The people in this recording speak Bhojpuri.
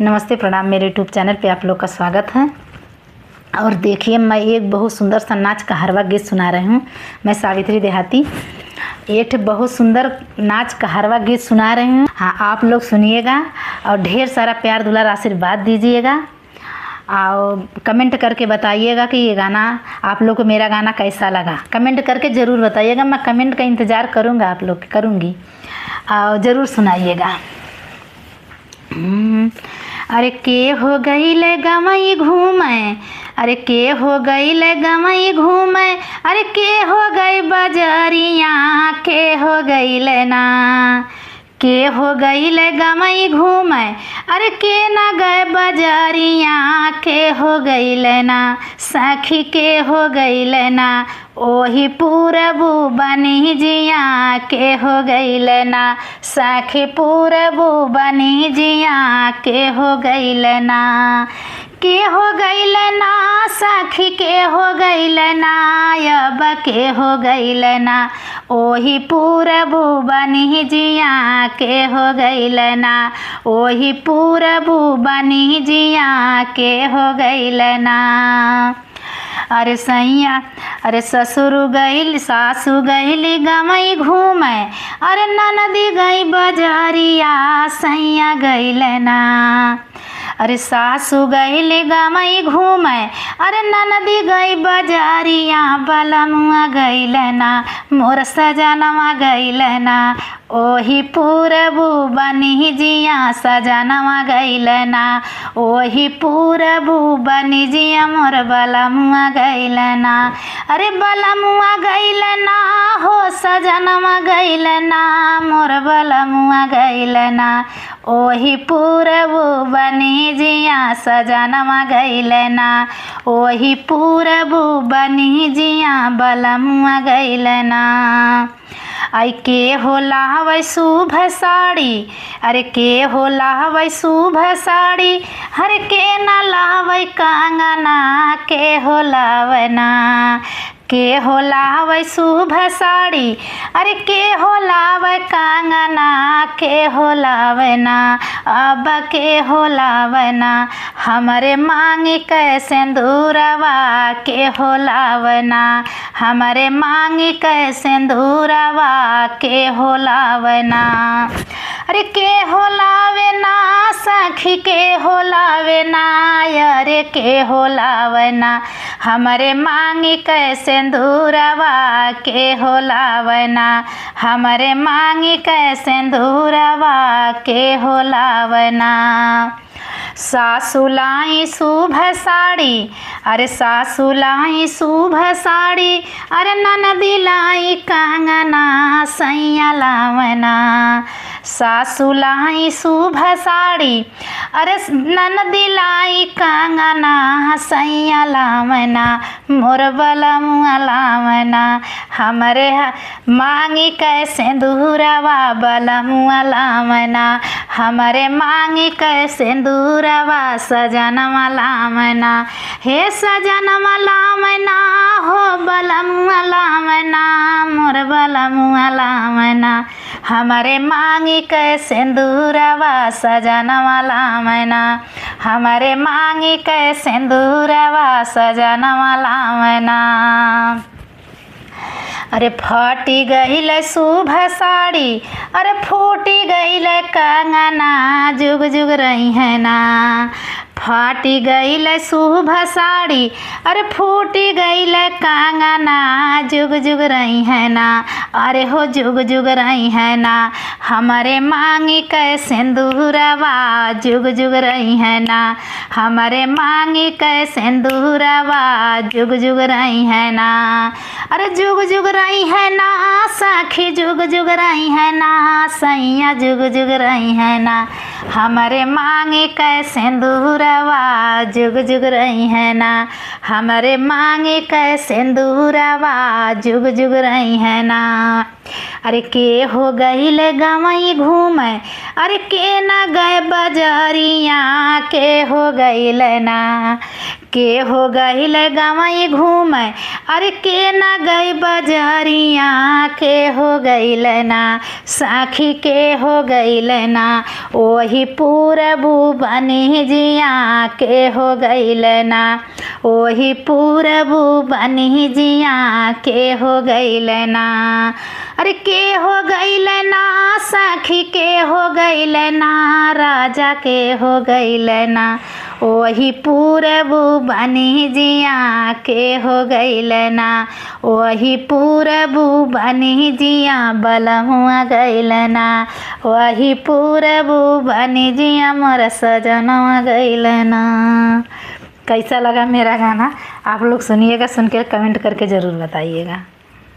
नमस्ते प्रणाम। मेरे यूट्यूब चैनल पे आप लोग का स्वागत है। और देखिए, मैं एक बहुत सुंदर सा नाच कहरवा गीत सुना रही हूँ। मैं सावित्री देहाती एक बहुत सुंदर नाच कहरवा गीत सुना रही हूँ। हाँ, आप लोग सुनिएगा और ढेर सारा प्यार दुलार आशीर्वाद दीजिएगा और कमेंट करके बताइएगा कि ये गाना आप लोग को, मेरा गाना कैसा लगा। कमेंट करके ज़रूर बताइएगा। मैं कमेंट का इंतज़ार करूँगा, आप लोग करूँगी और ज़रूर सुनाइएगा। अरे के हो गईले गमई घूमे, अरे के हो गईले गमई घूमे, अरे के हो गई बजरिया, के हो गईले ना, के हो गईले गमई घूमे, अरे के ना गए बजरिया, के हो गईले ना, सखी के हो गईले ना, ओही पूरबू बनी जिया, के हो गईले ना, सखी पूरबू बनी जिया, के हो गईले ना, के हो गईले ना, सखी के हो गईले ना, अब के हो गईले ना, ओही पूरबू बनी जिया, के हो गईले ना, ओही पूरबू बनी जिया, के हो गईले ना। अरे सैया, अरे ससुर गईल सासु गईली गमई घूमे, अरे ननदी गई बजरिया, सैया गईले ना, अरे सासु गईली गमई घूमे, अरे ननदी गई बजरिया, बलमुआ गईले ना, मोर सजनवा गईले ना, ओही पूरबू बनी जिया, सजनवा गईले ना, ओही पूरबू बनी जिया, मोर बलमुआ गईले ना, अरे बलमुआ गईले ना, हो सजनवा गईले ना, मोर बलमुआ गईले ना, ओही पूरबू बनी जिया, सजनवा गईले ना, ओही पूरबू बनी जिया, बलमुआ गईले ना। आई के हो लावै शुभ साड़ी, अरे के हो लावै शुभ साड़ी, हर के ना लावै कंगना, के हो लावै ना, के हो लावै शुभ साड़ी, अरे के हो लावै कंगना, के हो लावै ना, अब के हो लावै ना, हमरे मांगी कै सिंदूरवा, के हो लावै ना, हमरे मांगी कै सिंदूरवा, के हो लावै ना, अरे के हो लावे ना, सखी के हो लावे ना, अरे के हो लावे ना, हमरे मांगी कै सिंदूरवा, के हो लावे ना, हमरे मांगी कै सिंदूरवा, के हो लावे ना। सासु लाई शुभ साड़ी, अरे सासु लाई शुभ साड़ी, अरे ननदी लाई कंगना, सैया लावना, सासु लाई शुभ साड़ी, अरे ननदी लाई कंगना, सैया लावना, मोर बलमुआ लावना, हमरे मांगी कै सिंदूरवा, बलमुआ लावना, हमरे मांगी कै सिंदूरवा, सजनवा लावना, हे सजनवा लावना, हो बलमुआ लावना, मोर बलमुआ लावना, हमरे मांगी कै सिंदूरवा, सजनवा लावना, हमरे मांगी कै सिंदूरवा, सजनवा लावना। अरे फटी गईल शुभ साड़ी, अरे फूटी गईल कंगना, जुग जुग रही है ना, फाटी गईल शुभ साड़ी, अरे फूटी गईल कंगना, जुग जुग रही है ना, अरे हो जुग जुग रही है ना, हमारे मांगी कै सिंदूरवा, जुग जुग रही है ना, हमारे मांगी कै सिंदूरवा, जुग जुग रही है ना, अरे जुग जुग रही है ना, सखी जुग जुग रही है ना, सैया जुग जुग रही है ना, हमारे मांगी कै सिंदूरवा, जुग जुग रही है ना, हमारे मांगी कै सिंदूरवा, जुग जुग रही है ना। अरे के हो गईल गमई घूमे, अरे के ना गए बजरिया, के हो गईल ना, के हो गईल गवई घूमे, अरे के ना गई बजरिया, के हो गईल ना साखी, के हो गईल ना ओही पूरबू बनी जिया, के हो गईल ना ओही पूरबू बनी जिया, के हो गईल ना। अरे के हो गईल ना साखी, के हो गईल ना राजा, के हो गईल ना ओही पूरबू बनी जिया, के हो गईल ना ओही पूरबू बनी जिया, बलहुआ गईल ना वही पूरबू बनी जिया, मोर सजनवा गईल ना। कैसा लगा मेरा गाना? आप लोग सुनिएगा, सुन के कमेंट करके ज़रूर बताइएगा।